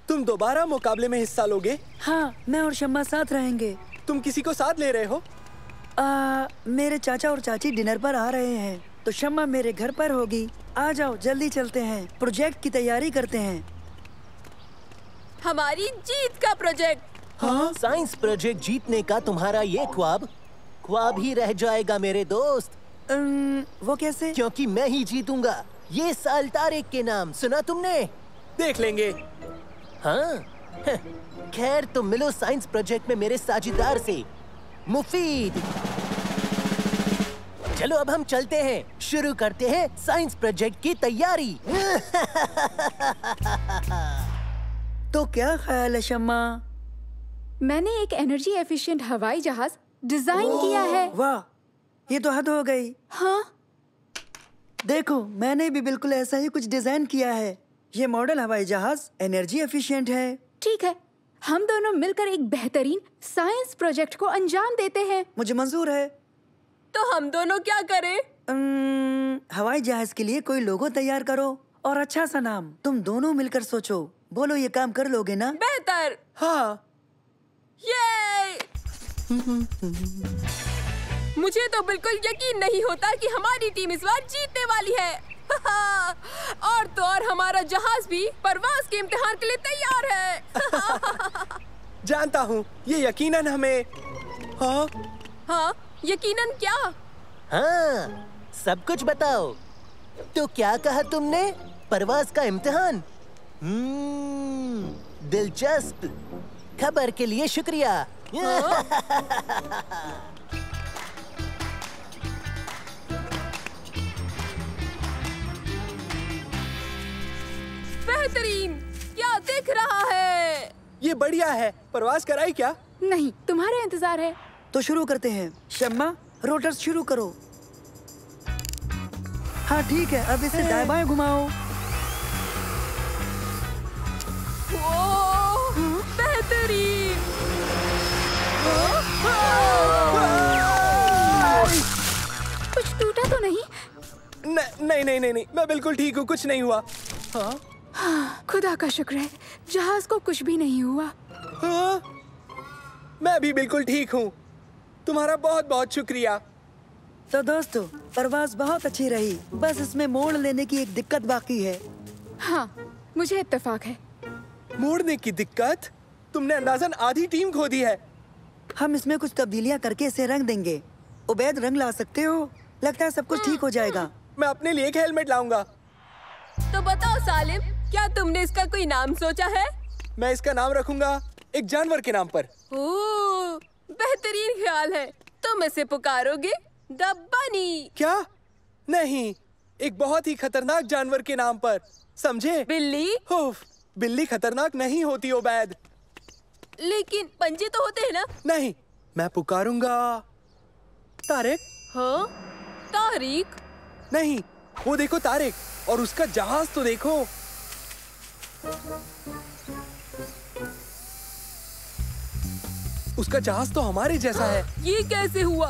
तुम दोबारा मुकाबले में हिस्सा लोगे? हाँ, मैं और शम्मा साथ रहेंगे। तुम किसी को साथ ले रहे हो? मेरे चाचा और चाची डिनर पर आ रहे हैं, तो शम्मा मेरे घर पर होगी। आ जाओ, जल्दी चलते हैं, प्रोजेक्ट की तैयारी करते हैं। हमारी जीत का प्रोजेक्ट। हाँ? साइंस प्रोजेक्ट जीतने का तुम्हारा ये ख्वाब ही रह जाएगा मेरे दोस्त। वो कैसे? क्योंकि मैं ही जीतूंगा। ये साल तारिक के नाम सुना तुमने? देख लेंगे। हाँ? खैर तुम मिलो साइंस प्रोजेक्ट में मेरे साझेदार से, मुफीद। चलो अब हम चलते हैं, शुरू करते हैं साइंस प्रोजेक्ट की तैयारी। तो क्या ख्याल है शम्मा? मैंने एक एनर्जी एफिशिएंट हवाई जहाज डिजाइन किया है। वाह, ये तो हद हो गई। हाँ? देखो, मैंने भी बिल्कुल ऐसा ही कुछ डिजाइन किया है। ये मॉडल हवाई जहाज एनर्जी एफिशिएंट है। ठीक है, हम दोनों मिलकर एक बेहतरीन साइंस प्रोजेक्ट को अंजाम देते हैं। मुझे मंजूर है। तो हम दोनों क्या करें? हवाई जहाज के लिए कोई लोगो तैयार करो और अच्छा सा नाम। तुम दोनों मिलकर सोचो। बोलो, ये काम कर लोगे ना? बेहतर। हाँ। ये मुझे तो बिल्कुल यकीन नहीं होता कि हमारी टीम इस बार जीतने वाली है। और तो और हमारा जहाज भी परवाज के इम्तिहान के लिए तैयार है। जानता हूँ, ये यकीनन हमें। हाँ? हाँ, यकीनन क्या? हाँ, सब कुछ बताओ। तो क्या कहा तुमने? परवाज का इम्तिहान? दिलचस्प। खबर के लिए शुक्रिया। बेहतरीन, क्या दिख रहा है? ये बढ़िया है। परवाज कराई क्या? नहीं, तुम्हारा इंतजार है। तो शुरू करते हैं। शम्मा, रोटर्स शुरू करो। हाँ ठीक है, अब इसे दाएं बाएं घुमाओ। बेहतरीन। कुछ टूटा तो नहीं? नहीं, मैं बिल्कुल ठीक हूँ, कुछ नहीं हुआ। हाँ? खुदा का शुक्र है, जहाज को कुछ भी नहीं हुआ। हाँ? मैं भी बिल्कुल ठीक हूँ। तुम्हारा बहुत बहुत शुक्रिया। तो दोस्तों, परवाज बहुत अच्छी रही, बस इसमें मोड़ लेने की एक दिक्कत बाकी है। हाँ, मुझे इत्तेफाक है। मोड़ने की दिक्कत? तुमने अंदाजन आधी टीम खो दी है। हम इसमें कुछ तब्दीलियां करके इसे रंग देंगे। उबैद, रंग ला सकते हो? लगता है सब कुछ ठीक हो जाएगा। मैं अपने लिए एक हेलमेट लाऊंगा। तो बताओ सालिम, क्या तुमने इसका कोई नाम सोचा है? मैं इसका नाम रखूंगा एक जानवर के नाम पर। ओह, बेहतरीन ख्याल है। तुम इसे पुकारोगे द बनी। क्या? नहीं, एक बहुत ही खतरनाक जानवर के नाम पर, समझे? बिल्ली? बिल्ली खतरनाक नहीं होती उबैद। लेकिन पंजे तो होते हैं ना? नहीं, मैं पुकारूंगा तारिक। हाँ? तारिक? नहीं, वो देखो तारिक, और उसका जहाज तो देखो। उसका जहाज तो हमारे जैसा है। ये कैसे हुआ?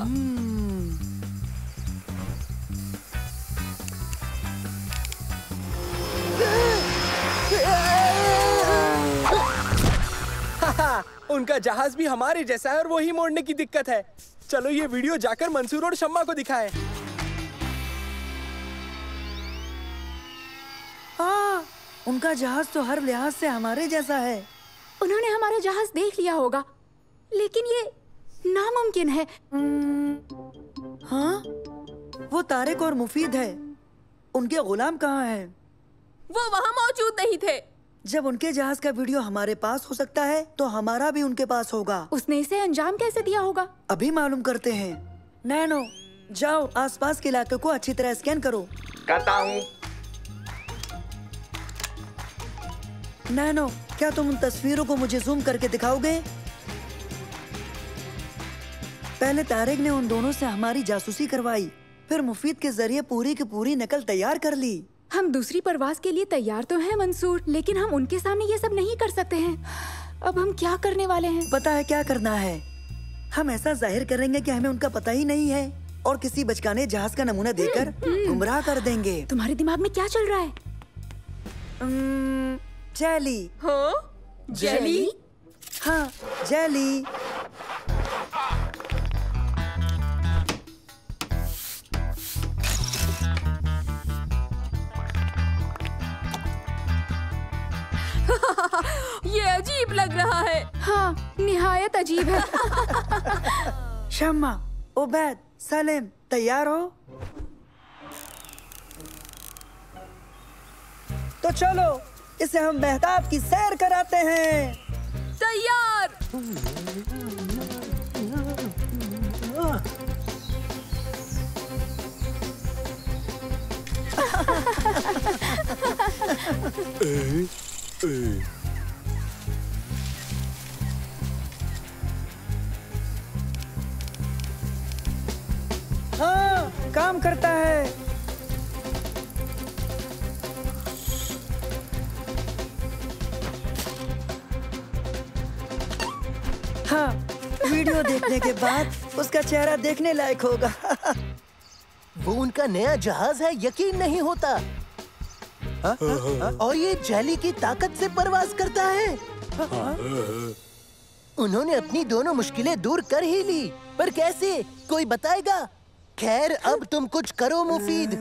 उनका जहाज भी हमारे जैसा है और वही मोड़ने की दिक्कत है। चलो ये वीडियो जाकर मंसूर और शम्मा को दिखाएं। उनका जहाज तो हर लिहाज से हमारे जैसा है। उन्होंने हमारा जहाज देख लिया होगा, लेकिन ये नामुमकिन है। हाँ? वो तारिक और मुफीद है। उनके गुलाम कहाँ हैं? वो वहाँ मौजूद नहीं थे। जब उनके जहाज का वीडियो हमारे पास हो सकता है तो हमारा भी उनके पास होगा। उसने इसे अंजाम कैसे दिया होगा? अभी मालूम करते हैं। नैनो, जाओ आसपास के इलाके को अच्छी तरह स्कैन करो। करता हूँ। नैनो, क्या तुम उन तस्वीरों को मुझे जूम करके दिखाओगे? पहले तारिक ने उन दोनों से हमारी जासूसी करवाई, फिर मुफीद के जरिए पूरी की पूरी नकल तैयार कर ली। हम दूसरी परवाज के लिए तैयार तो हैं मंसूर, लेकिन हम उनके सामने ये सब नहीं कर सकते हैं। अब हम क्या करने वाले हैं? पता है क्या करना है? हम ऐसा जाहिर करेंगे कि हमें उनका पता ही नहीं है और किसी बचकाने जहाज का नमूना देकर गुमराह कर देंगे। तुम्हारे दिमाग में क्या चल रहा है? जेली। हाँ? जेली? हाँ, जेली। ये अजीब लग रहा है। हाँ, निहायत अजीब है। शम्मा, उबैद, सलीम, तैयार हो? तो चलो इसे हम मेहताब की सैर कराते हैं। तैयार। हाँ, काम करता है। हाँ, वीडियो देखने के बाद उसका चेहरा देखने लायक होगा। वो उनका नया जहाज है, यकीन नहीं होता। और ये जेली की ताकत से परवाज करता है। उन्होंने अपनी दोनों मुश्किलें दूर कर ही ली, पर कैसे? कोई बताएगा? खैर, अब तुम कुछ करो मुफीद।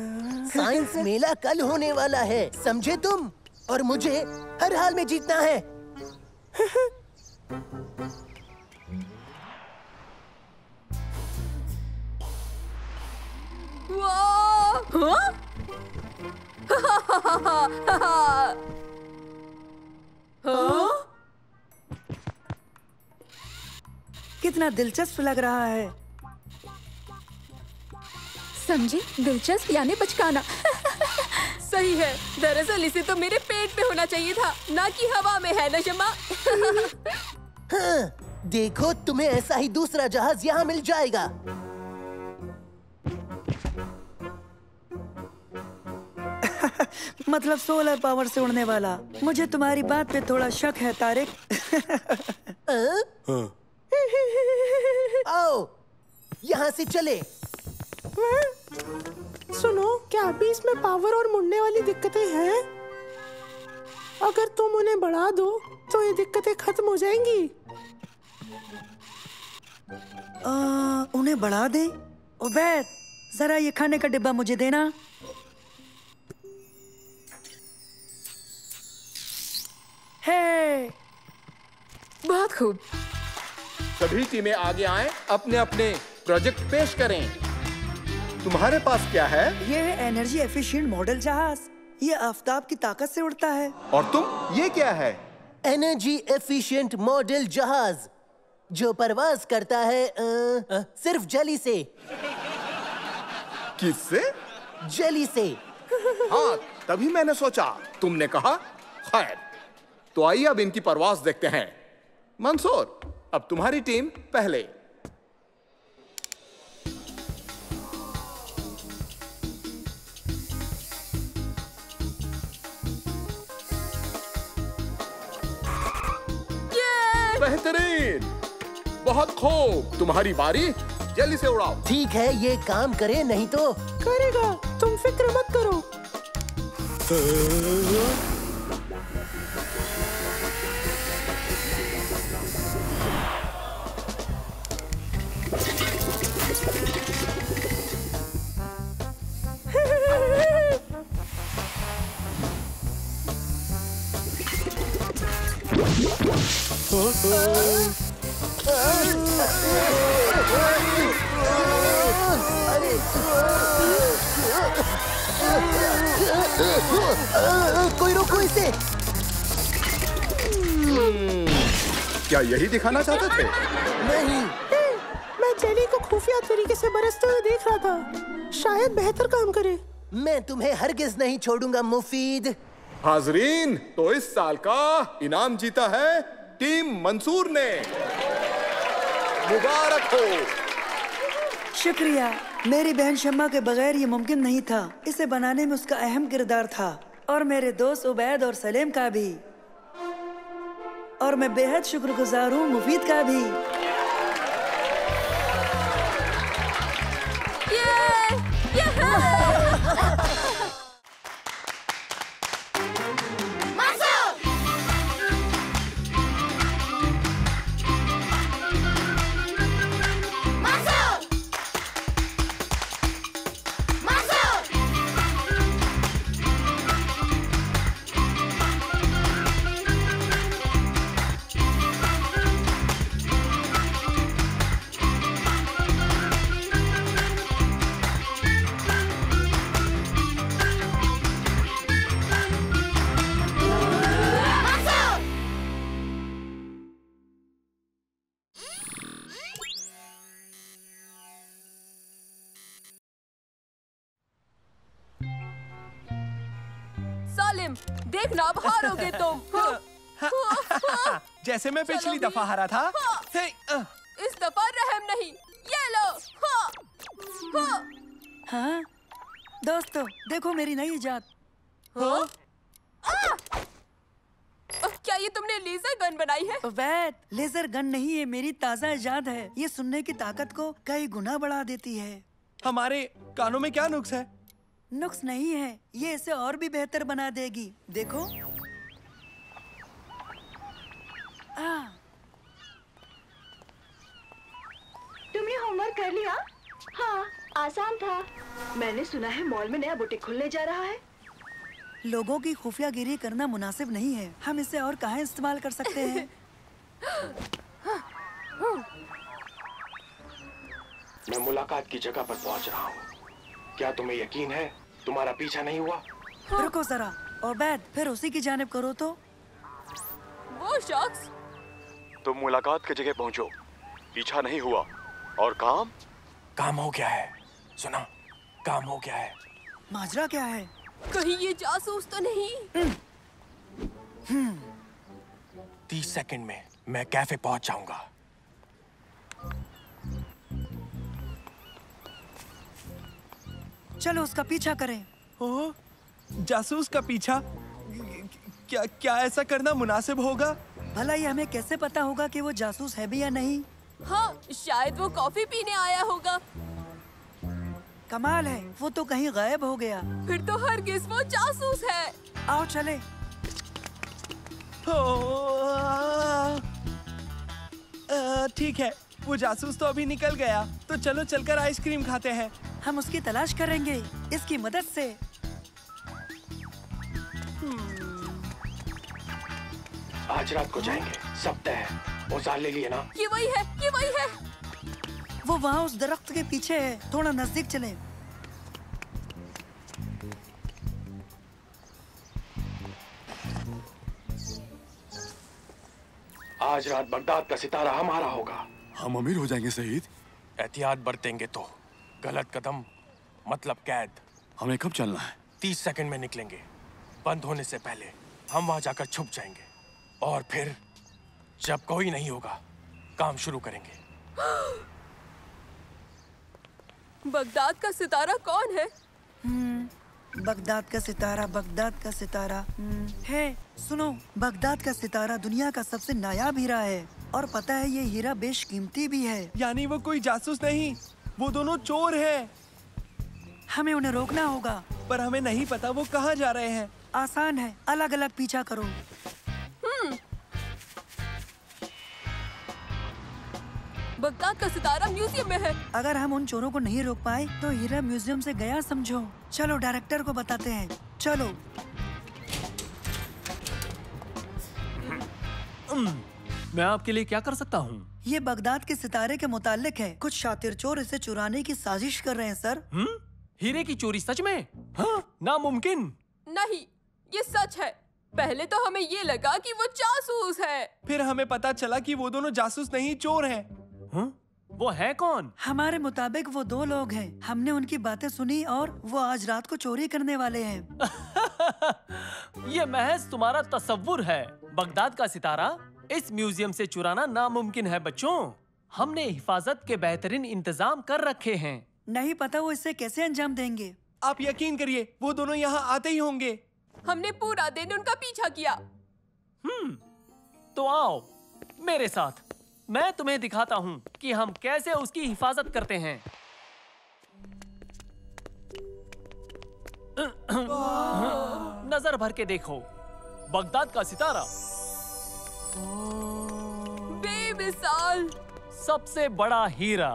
साइंस मेला कल होने वाला है, समझे तुम? और मुझे हर हाल में जीतना है। हाँ? हाँ? कितना दिलचस्प लग रहा है। समझे? दिलचस्प यानी बचकाना। सही है। दरअसल इसे तो मेरे पेट में होना चाहिए था, ना कि हवा में, है ना शम्मा? हाँ, देखो तुम्हें ऐसा ही दूसरा जहाज यहाँ मिल जाएगा। मतलब सोलर पावर से उड़ने वाला। मुझे तुम्हारी बात पे थोड़ा शक है तारिक। आओ, यहाँ से चले। सुनो, क्या अभी इसमें पावर और मुड़ने वाली दिक्कतें हैं? अगर तुम उन्हें बढ़ा दो तो ये दिक्कतें खत्म हो जाएंगी। उन्हें बढ़ा दे? उबैद, जरा ये खाने का डिब्बा मुझे देना। है। बहुत खूब। सभी टीमें आगे आएं, अपने अपने प्रोजेक्ट पेश करें। तुम्हारे पास क्या है? ये है एनर्जी एफिशिएंट मॉडल जहाज। ये आफताब की ताकत से उड़ता है। और तुम? ये क्या है? एनर्जी एफिशिएंट मॉडल जहाज जो परवाज करता है सिर्फ जेली से। किससे? जेली से। हाँ, तभी मैंने सोचा तुमने कहा। खैर, तो आइए अब इनकी परवाज देखते हैं। मंसूर, अब तुम्हारी टीम पहले। बेहतरीन, बहुत खूब। तुम्हारी बारी, जल्दी से उड़ाओ। ठीक है, ये काम करे, नहीं तो करेगा, तुम फिक्र मत करो। कोई रोको इसे। क्या यही दिखाना चाहते थे? नहीं, मैं जेली को खुफिया तरीके से बरसते हुए देख रहा था। शायद बेहतर काम करे। मैं तुम्हें हरगिज नहीं छोड़ूंगा मुफीद। हाजरीन, तो इस साल का इनाम जीता है टीम मंसूर ने। मुबारक हो। शुक्रिया। मेरी बहन शम्मा के बगैर ये मुमकिन नहीं था। इसे बनाने में उसका अहम किरदार था, और मेरे दोस्त उबैद और सलीम का भी। और मैं बेहद शुक्रगुजार हूँ मुफीद का भी। सालिम, देखना अब हारोगे तुम। जैसे मैं पिछली दफा हारा था। इस दफा रहम नहीं। ये लो। हाँ दोस्तों, देखो मेरी नई इजाद। क्या ये तुमने लेजर गन बनाई है? उबैद, लेजर गन नहीं है, मेरी ताज़ा इजाद है। ये सुनने की ताकत को कई गुना बढ़ा देती है। हमारे कानों में क्या नुक्स है? नुक्स नहीं है, ये इसे और भी बेहतर बना देगी। देखो। तुमने होमवर्क कर लिया? हाँ, आसान था। मैंने सुना है मॉल में नया बुटीक खुलने जा रहा है। लोगों की खुफियागिरी करना मुनासिब नहीं है। हम इसे और कहाँ इस्तेमाल कर सकते हैं? मैं मुलाकात की जगह पर पहुंच रहा हूँ। क्या तुम्हें यकीन है तुम्हारा पीछा नहीं हुआ? रुको जरा, उबैद, फिर उसी की जानिब करो तो। वो शख्स। तुम मुलाकात की जगह पहुंचो, पीछा नहीं हुआ। और काम हो गया है। सुना, काम हो गया है। माजरा क्या है? कहीं ये जासूस तो नहीं? 30 सेकंड में मैं कैफे पहुंच जाऊंगा। चलो उसका पीछा करें। ओह, जासूस का पीछा? क्या ऐसा करना मुनासिब होगा? भला ये हमें कैसे पता होगा कि वो जासूस है भी या नहीं? हाँ, शायद वो कॉफी पीने आया होगा। कमाल है, वो तो कहीं गायब हो गया। फिर तो हरगिज़ वो जासूस है। आओ चले। ठीक है, वो जासूस तो अभी निकल गया, तो चलो चलकर आइसक्रीम खाते हैं। हम उसकी तलाश करेंगे इसकी मदद से। आज रात को जाएंगे, सब तय है। औजार ले लिए ना? ये वही है, ये वही है। वो वहाँ उस दरख्त के पीछे है। थोड़ा नजदीक चलें। आज रात बगदाद का सितारा हमारा होगा। हम अमीर हो जाएंगे शहीद। एहतियात बरतेंगे तो गलत कदम मतलब कैद। हमें कब चलना है? 30 सेकंड में निकलेंगे। बंद होने से पहले हम वहां जाकर छुप जाएंगे और फिर जब कोई नहीं होगा काम शुरू करेंगे। बगदाद का सितारा कौन है? बगदाद का सितारा, बगदाद का सितारा है। सुनो, बगदाद का सितारा दुनिया का सबसे नायाब हीरा है, और पता है ये हीरा बेशकीमती भी है। यानी वो कोई जासूस नहीं, वो दोनों चोर हैं। हमें उन्हें रोकना होगा, पर हमें नहीं पता वो कहाँ जा रहे हैं। आसान है, अलग अलग पीछा करो। बगदाद का सितारा म्यूजियम में है। अगर हम उन चोरों को नहीं रोक पाए तो हीरा म्यूजियम से गया समझो। चलो डायरेक्टर को बताते हैं। चलो। मैं आपके लिए क्या कर सकता हूँ? ये बगदाद के सितारे के मुतालिक है। कुछ शातिर चोर इसे चुराने की साजिश कर रहे हैं सर। हीरे की चोरी सच में? हाँ, नामुमकिन। नहीं, ये सच है। पहले तो हमें ये लगा कि वो जासूस है। फिर हमें पता चला कि वो दोनों जासूस नहीं, चोर हैं। वो है कौन? हमारे मुताबिक वो 2 लोग हैं। हमने उनकी बातें सुनी और वो आज रात को चोरी करने वाले हैं। ये महज तुम्हारा तसव्वुर है। बगदाद का सितारा इस म्यूजियम से चुराना नामुमकिन है बच्चों। हमने हिफाजत के बेहतरीन इंतजाम कर रखे हैं। नहीं पता वो इससे कैसे अंजाम देंगे। आप यकीन करिए, वो दोनों यहाँ आते ही होंगे। हमने पूरा दिन उनका पीछा किया। तो आओ मेरे साथ, मैं तुम्हें दिखाता हूँ कि हम कैसे उसकी हिफाजत करते हैं। नजर भर के देखो, बगदाद का सितारा, बेमिसाल, सबसे बड़ा हीरा।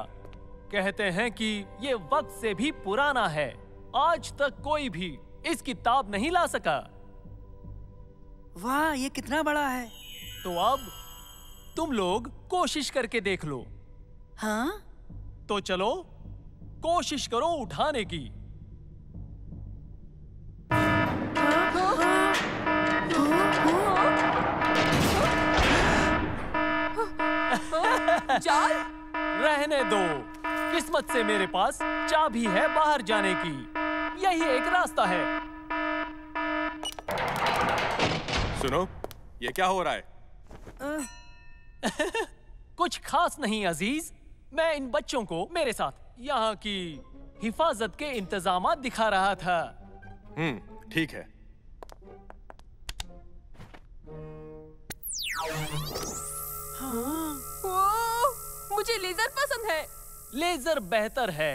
कहते हैं कि ये वक्त से भी पुराना है। आज तक कोई भी इसकी ताब नहीं ला सका। वाह, ये कितना बड़ा है। तो अब तुम लोग कोशिश करके देख लो। हाँ? तो चलो कोशिश करो उठाने की। जाल? रहने दो, किस्मत से मेरे पास चाबी है बाहर जाने की। यही एक रास्ता है। सुनो, ये क्या हो रहा है? कुछ खास नहीं अजीज, मैं इन बच्चों को मेरे साथ यहाँ की हिफाजत के इंतजामात दिखा रहा था। ठीक है। मुझे लेजर पसंद है। लेजर बेहतर है,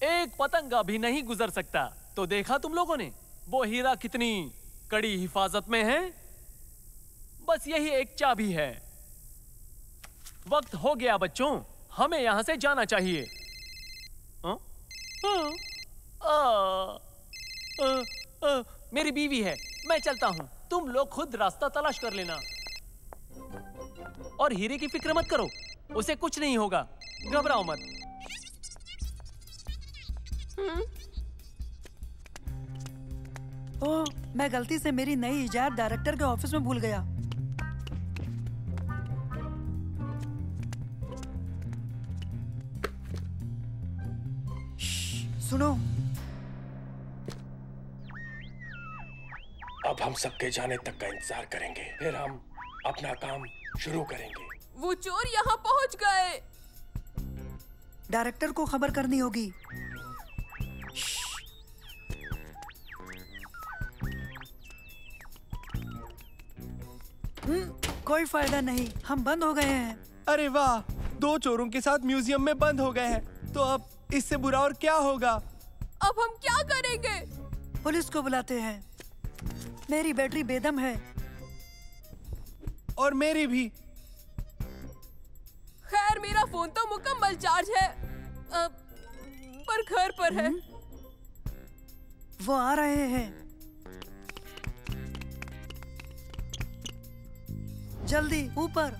एक पतंगा भी नहीं गुजर सकता। तो देखा तुम लोगों ने वो हीरा कितनी कड़ी हिफाजत में है। बस यही एक चाबी है। वक्त हो गया बच्चों, हमें यहाँ से जाना चाहिए। मेरी बीवी है, मैं चलता हूँ। तुम लोग खुद रास्ता तलाश कर लेना और हीरे की फिक्र मत करो, उसे कुछ नहीं होगा, घबराओ मत। ओह, मैं गलती से मेरी नई इजाद डायरेक्टर के ऑफिस में भूल गया। सुनो, अब हम सबके जाने तक का इंतजार करेंगे, फिर हम अपना काम शुरू करेंगे। वो चोर यहाँ पहुँच गए। डायरेक्टर को खबर करनी होगी। कोई फायदा नहीं, हम बंद हो गए हैं। अरे वाह, 2 चोरों के साथ म्यूजियम में बंद हो गए हैं। तो अब इससे बुरा और क्या होगा? अब हम क्या करेंगे? पुलिस को बुलाते हैं। मेरी बैटरी बेदम है। और मेरी भी। खैर, मेरा फोन तो मुकम्मल चार्ज है, पर घर पर है। वो आ रहे हैं। जल्दी ऊपर।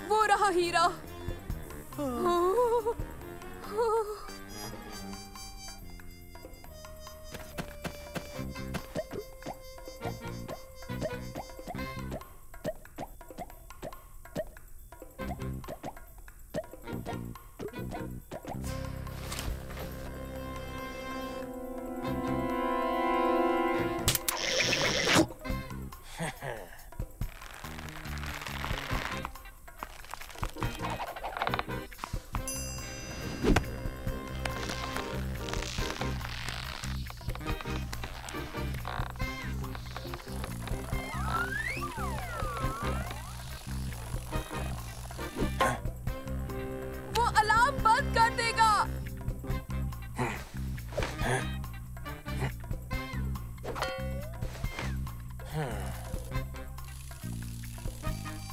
वो रहा हीरा।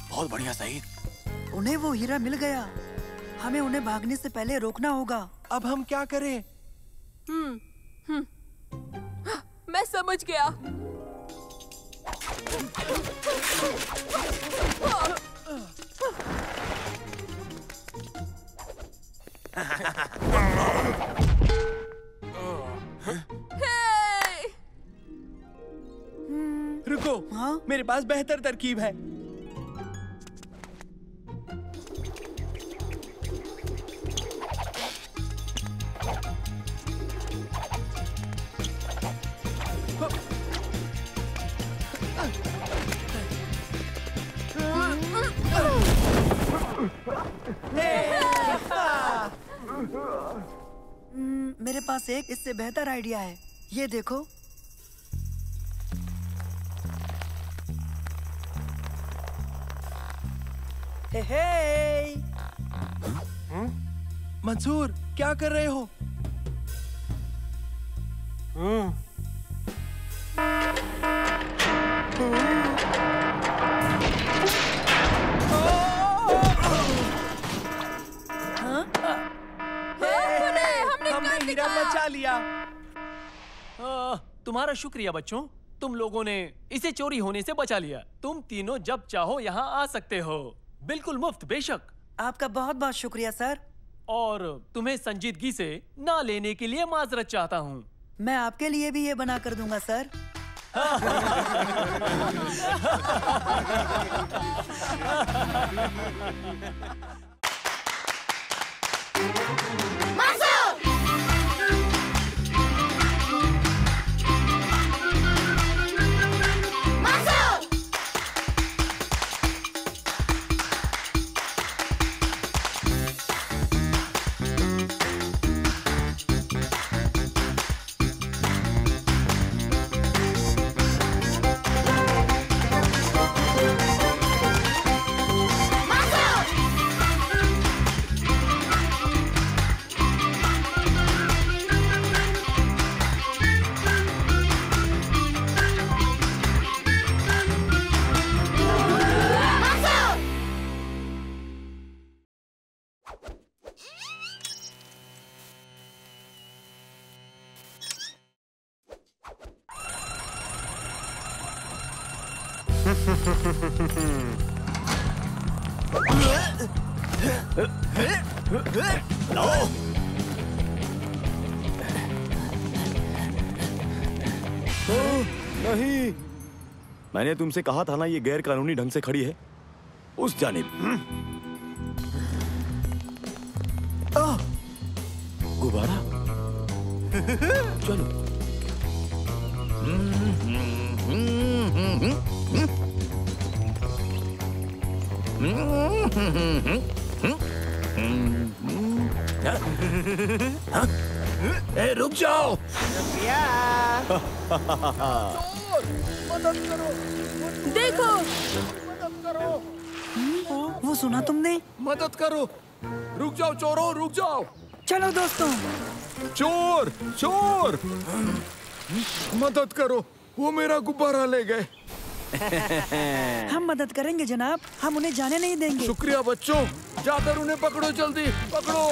बहुत बढ़िया सईद। उन्हें वो हीरा मिल गया। हमें उन्हें भागने से पहले रोकना होगा। अब हम क्या करें? मैं समझ गया। रुको। हाँ? मेरे पास बेहतर तरकीब है। मेरे पास एक इससे बेहतर आइडिया है। ये देखो। हे हे। मंसूर, क्या कर रहे हो? हमने हीरा बचा लिया। तुम्हारा शुक्रिया बच्चों, तुम लोगों ने इसे चोरी होने से बचा लिया। तुम तीनों जब चाहो यहाँ आ सकते हो, बिल्कुल मुफ्त। बेशक। आपका बहुत बहुत शुक्रिया सर। और तुम्हें संजीदगी से ना लेने के लिए माजरत चाहता हूँ। मैं आपके लिए भी ये बना कर दूंगा सर। नहीं, मैंने तुमसे कहा था ना ये गैर कानूनी ढंग से खड़ी है उस जानिब। गुब्बारा चलो। ए, रुक जाओ। मदद करो। देखो। मदद करो। वो सुना तुमने? मदद करो। रुक जाओ चोरों, रुक जाओ। चलो दोस्तों। चोर, चोर, मदद करो। वो मेरा गुब्बारा ले गए। हम मदद करेंगे जनाब, हम उन्हें जाने नहीं देंगे। शुक्रिया बच्चों, जाकर उन्हें पकड़ो, जल्दी पकड़ो।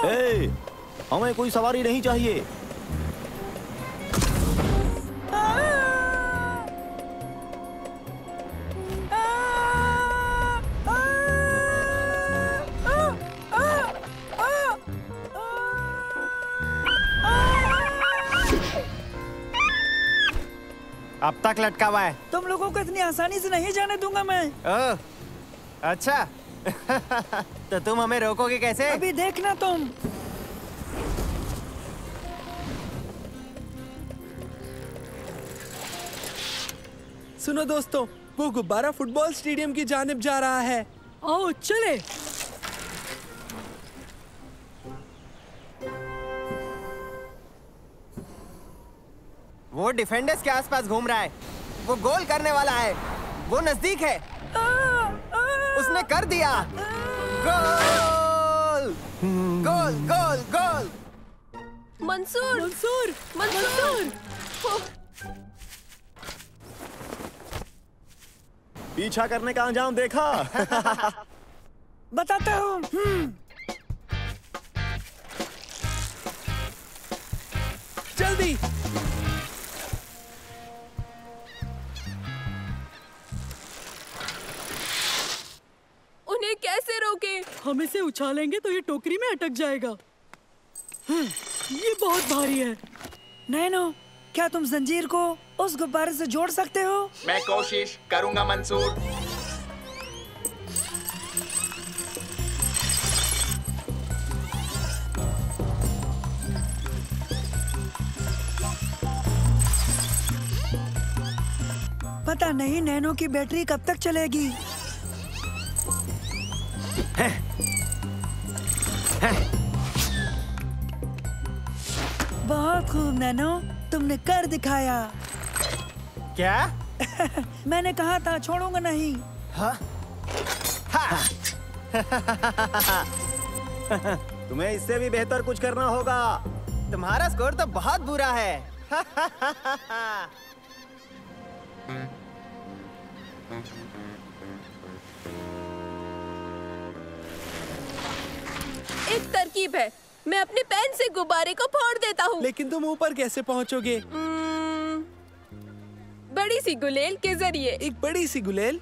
ए, हमें कोई सवारी नहीं चाहिए। अब तक लटका हुआ है। तुम लोगों को इतनी आसानी से नहीं जाने दूंगा मैं। ओह, अच्छा। तो तुम हमें रोकोगे कैसे? अभी देखना तुम। सुनो दोस्तों, वो गुब्बारा फुटबॉल स्टेडियम की जानिब जा रहा है। आओ चले। वो डिफेंडर्स के आसपास घूम रहा है। वो गोल करने वाला है। वो नजदीक है। उसने कर दिया। गोल! गोल! गोल! गोल! मंसूर, मंसूर, मंसूर। पीछा करने का अंजाम देखा। बताता हूँ। जल्दी जल्दी। उन्हें कैसे रोके? हम इसे उछालेंगे तो ये टोकरी में अटक जाएगा। ये बहुत भारी है। नैनो, क्या तुम जंजीर को उस गुब्बारे से जोड़ सकते हो? मैं कोशिश करूंगा मंसूर। पता नहीं नैनो की बैटरी कब तक चलेगी। बहुत खूब नैनो, तुमने कर दिखाया। क्या? मैंने कहा था छोड़ूंगा नहीं। हाँ? तुम्हें इससे भी बेहतर कुछ करना होगा। तुम्हारा स्कोर तो बहुत बुरा है। एक तरकीब है, मैं अपने पेन से गुब्बारे को फोड़ देता हूँ। लेकिन तुम ऊपर कैसे पहुँचोगे? बड़ी सी गुलेल के जरिए। एक बड़ी सी गुलेल?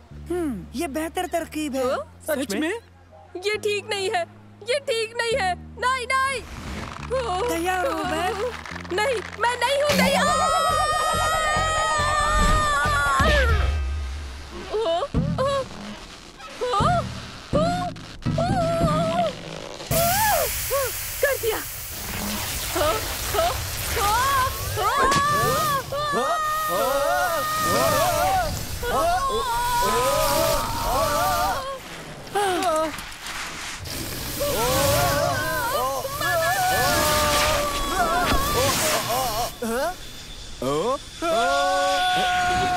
ये बेहतर तरकीब है। सच में? ये ठीक नहीं है, ये ठीक नहीं है। नहीं नहीं। तैयार हो मैं? नहीं, मैं नहीं हूँ तैयार। कर दिया।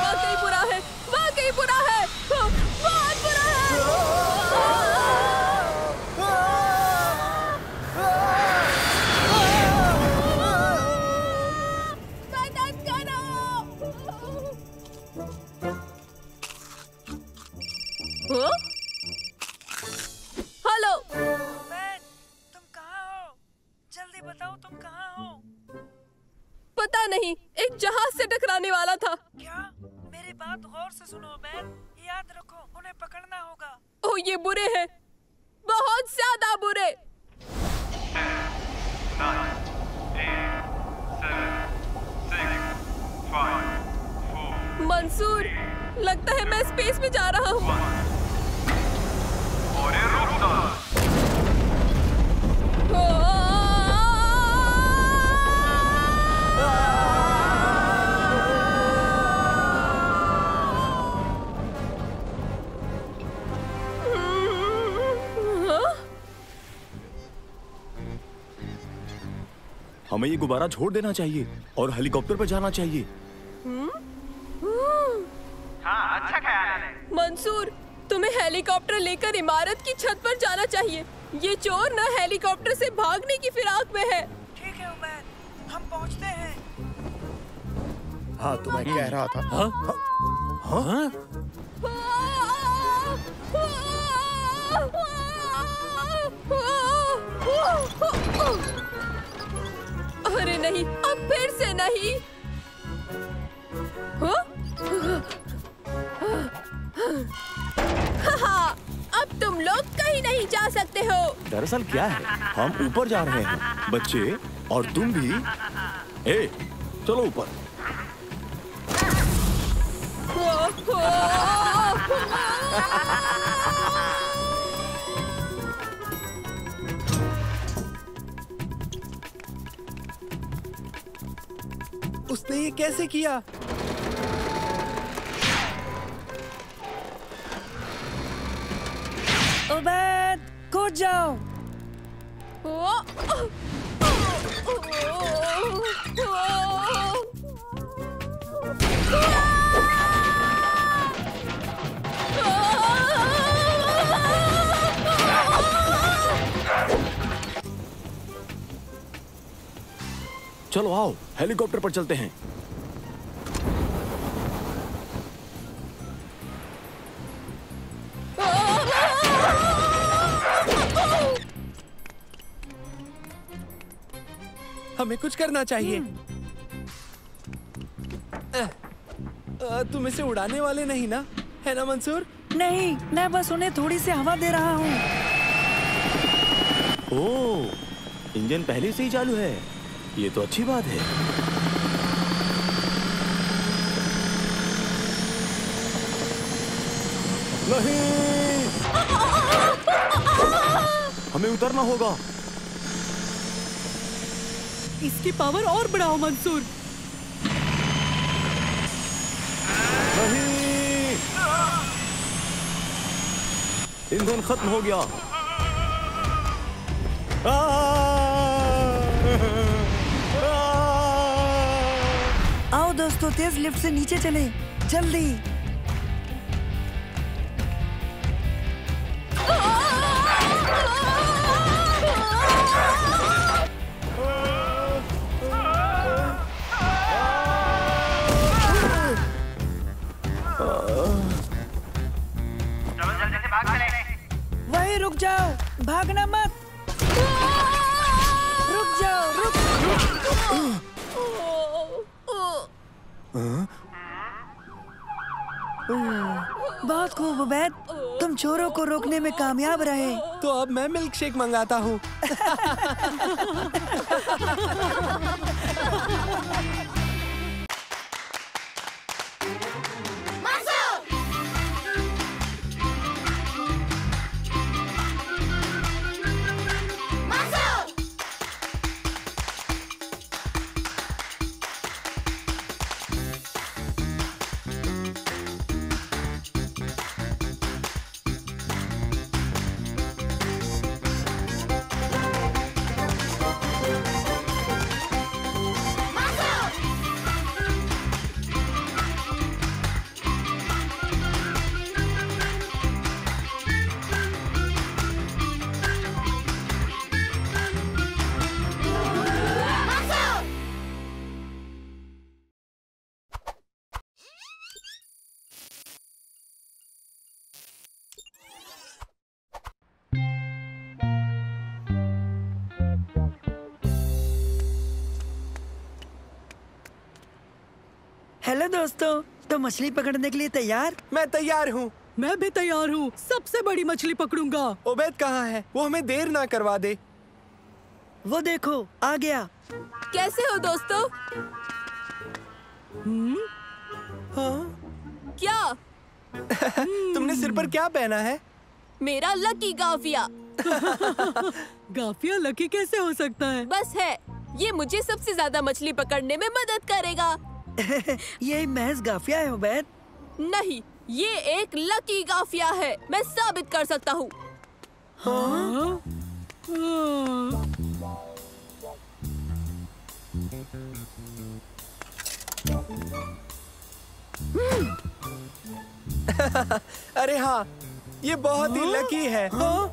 वाकई बुरा है, वाकई बुरा है, बहुत बुरा है। मदद करो। हेलो, तुम कहाँ हो? जल्दी बताओ तुम कहाँ हो? पता नहीं, एक जहाज से टकराने वाला था। क्या? मेरी बात गौर से सुनो बैन, याद रखो उन्हें पकड़ना होगा। ओह, ये बुरे हैं, बहुत ज्यादा बुरे। 9, 8, 7, 6, 5, 4। मंसूर, लगता है मैं स्पेस में जा रहा हूँ। और ये रुक जा। हमें ये गुब्बारा छोड़ देना चाहिए और हेलीकॉप्टर पर जाना चाहिए। हाँ, अच्छा ख्याल है। मंसूर, तुम्हें हेलीकॉप्टर लेकर इमारत की छत पर जाना चाहिए। ये चोर न हेलीकॉप्टर से भागने की फिराक में है। ठीक है उमैर, हम पहुंचते हैं। हाँ, तो मैं कह रहा था। हाँ? हाँ? हाँ? अरे नहीं, अब फिर से नहीं। हाँ, अब तुम लोग कहीं नहीं जा सकते हो। दरअसल क्या है, हम ऊपर जा रहे हैं, बच्चे और तुम भी। ए, चलो ऊपर। उसने ये कैसे किया? उबैद, कूद जाओ। चलो आओ, हेलीकॉप्टर पर चलते हैं। हमें कुछ करना चाहिए। तुम इसे उड़ाने वाले नहीं ना, है ना मंसूर? नहीं, मैं बस उन्हें थोड़ी सी हवा दे रहा हूँ। ओह, इंजन पहले से ही चालू है। ये तो अच्छी बात है। नहीं, हमें उतरना होगा। इसकी पावर और बढ़ाओ मंसूर। नहीं, ईंधन खत्म हो गया। आओ दोस्तों, तेज लिफ्ट से नीचे चलें, जल्दी। वही रुक जाओ, भागना मत। रुक जाओ, रुक। बहुत खूब उबैद, तुम चोरों को रोकने में कामयाब रहे। तो अब मैं मिल्क शेक मंगाता हूँ। हेलो दोस्तों, तो मछली पकड़ने के लिए तैयार? मैं तैयार हूँ। मैं भी तैयार हूँ। सबसे बड़ी मछली पकड़ूंगा। उबैद कहाँ है? वो हमें देर ना करवा दे। वो देखो, आ गया। कैसे हो दोस्तों? हाँ? क्या? तुमने सिर पर क्या पहना है? मेरा लकी गाफिया। गाफिया लकी कैसे हो सकता है? बस है, ये मुझे सबसे ज्यादा मछली पकड़ने में मदद करेगा। ये महज गाफिया है उबैद। नहीं, ये एक लकी गाफिया है। मैं साबित कर सकता हूँ। हाँ? अरे हाँ, ये बहुत ही लकी है। हाँ?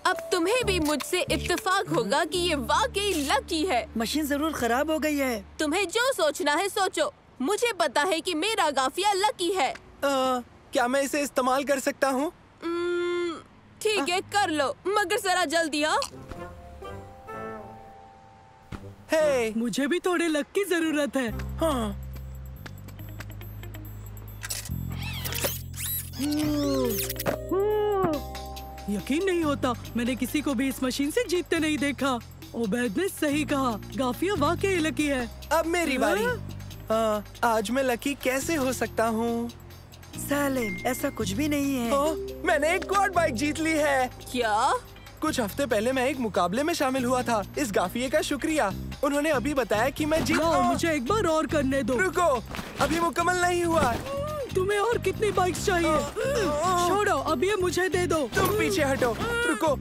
अब तुम्हें भी मुझसे इत्तेफाक होगा कि ये वाकई लकी है। मशीन जरूर खराब हो गई है। तुम्हें जो सोचना है सोचो। मुझे पता है कि मेरा गाफिया लकी है। क्या मैं इसे इस्तेमाल कर सकता हूँ? ठीक है, कर लो, मगर जरा जल्दी। हाँ, मुझे भी थोड़े लक की जरूरत है। हाँ। यकीन नहीं होता, मैंने किसी को भी इस मशीन से जीतते नहीं देखा। उबैद ने सही कहा, गाफिया वाकई लकी है। अब मेरी बारी। आज मैं लकी कैसे हो सकता हूँ? सालिम, ऐसा कुछ भी नहीं है। मैंने एक क्वाड बाइक जीत ली है। क्या? कुछ हफ्ते पहले मैं एक मुकाबले में शामिल हुआ था। इस गाफिये का शुक्रिया। उन्होंने अभी बताया कि मैं जीत। मुझे एक बार और करने दो। रुको, अभी मुकम्मल नहीं हुआ। तुम्हें और कितनी बाइक्स चाहिए? छोड़ो, अब ये मुझे दे दो। तुम पीछे हटो। रुको,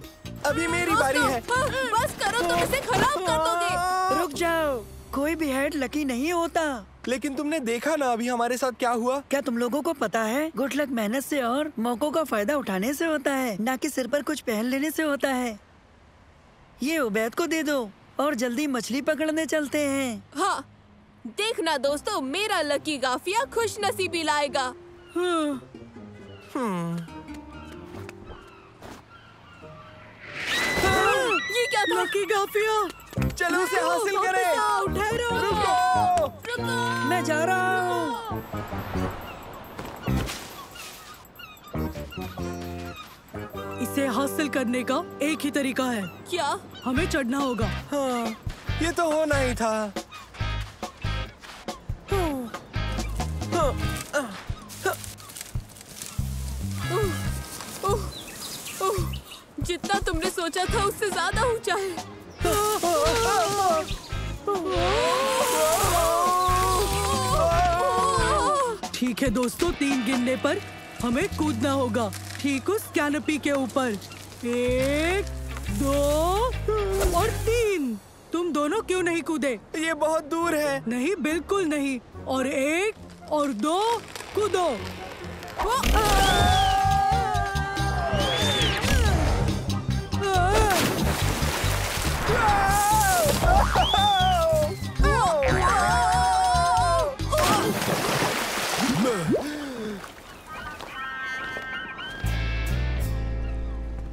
अभी मेरी बारी है। बस करो, तुम इसे खराब कर दोगे। रुक जाओ, कोई भी हेड लकी नहीं होता। लेकिन तुमने देखा ना अभी हमारे साथ क्या हुआ? क्या तुम लोगों को पता है, गुड लक मेहनत से और मौकों का फायदा उठाने से होता है, ना कि सिर पर कुछ पहन लेने से होता है। ये उबैद को दे दो और जल्दी मछली पकड़ने चलते हैं। हाँ, देखना दोस्तों, मेरा लकी गाफिया खुश नसीबी लाएगा। ये लकी गाफिया। चलो उसे हासिल करें। ठहरो। मैं जा रहा हूँ। इसे हासिल करने का एक ही तरीका है। क्या? हमें चढ़ना होगा। हाँ, ये तो होना ही था। जितना तुमने सोचा था उससे ज्यादा ऊंचा है। ठीक है दोस्तों, 3 गिनने पर हमें कूदना होगा, ठीक उस कैनोपी के ऊपर। 1, 2 और 3। तुम दोनों क्यों नहीं कूदे? ये बहुत दूर है। नहीं, बिल्कुल नहीं। और 1 और 2 कूदो।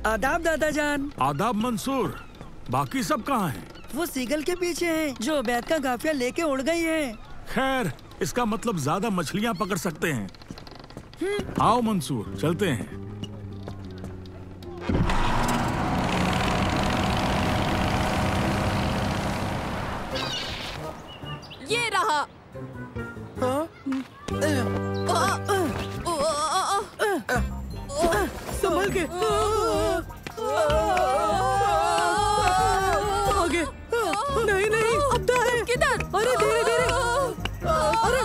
आदाब दादाजान। आदाब मंसूर। बाकी सब कहाँ हैं? वो सीगल के पीछे हैं, जो अवैध का गाफिया लेके उड़ गई है। खैर, इसका मतलब ज्यादा मछलियाँ पकड़ सकते हैं। आओ मंसूर, चलते हैं। ये रहा। संभल के। आगे। नहीं नहीं, अब तो है। किधर? अरे धीरे धीरे। अरे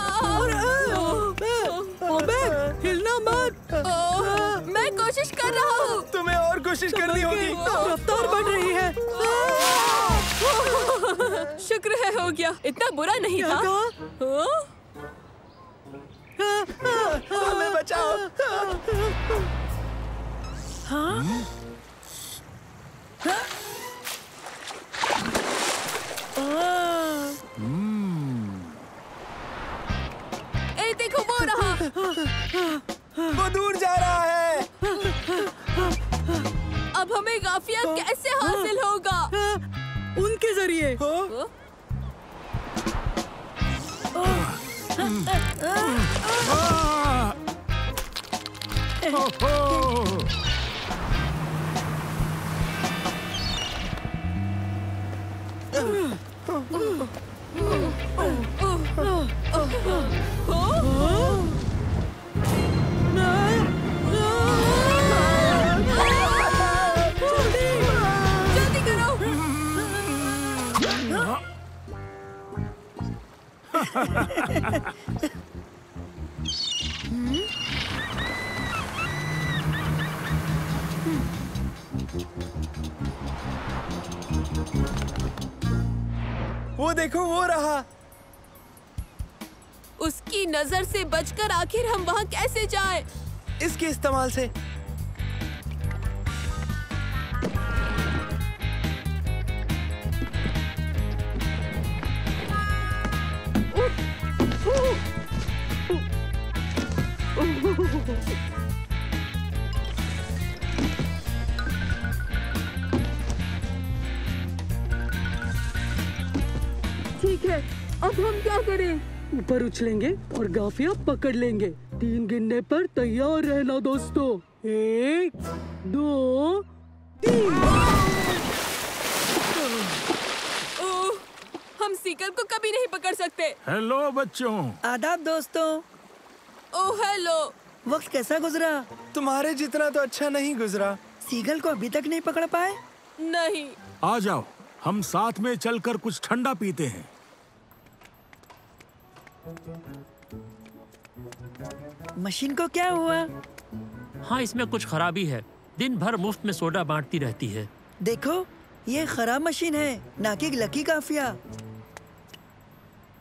अबे, हिलना मत। मैं कोशिश कर रहा हूँ। तुम्हें और कोशिश करनी होगी। रफ्तार बढ़ रही है। शुक्र है हो गया, इतना बुरा नहीं था। हमें बचाओ। हाँ? ए देखो, वो रहा। वो दूर जा रहा है। अब हमें गाफिया कैसे हासिल होगा? उनके जरिए। जल्दी करो। वो देखो, वो रहा। उसकी नजर से बचकर आखिर हम वहाँ कैसे जाएं? इसके इस्तेमाल से। ठीक है, अब हम क्या करें? ऊपर उछलेंगे और गाफिया पकड़ लेंगे। 3 गिनने पर तैयार रहना दोस्तों। 1, 2, 3। हम सीकल को कभी नहीं पकड़ सकते। हेलो बच्चों। आदाब दोस्तों। Oh hello. वक्त कैसा गुजरा? तुम्हारे जितना तो अच्छा नहीं गुजरा। सीगल को अभी तक नहीं पकड़ पाए? नहीं। आ जाओ, हम साथ में चलकर कुछ ठंडा पीते हैं। मशीन को क्या हुआ? हाँ, इसमें कुछ खराबी है। दिन भर मुफ्त में सोडा बांटती रहती है। देखो, ये खराब मशीन है, ना कि लकी गाफिया।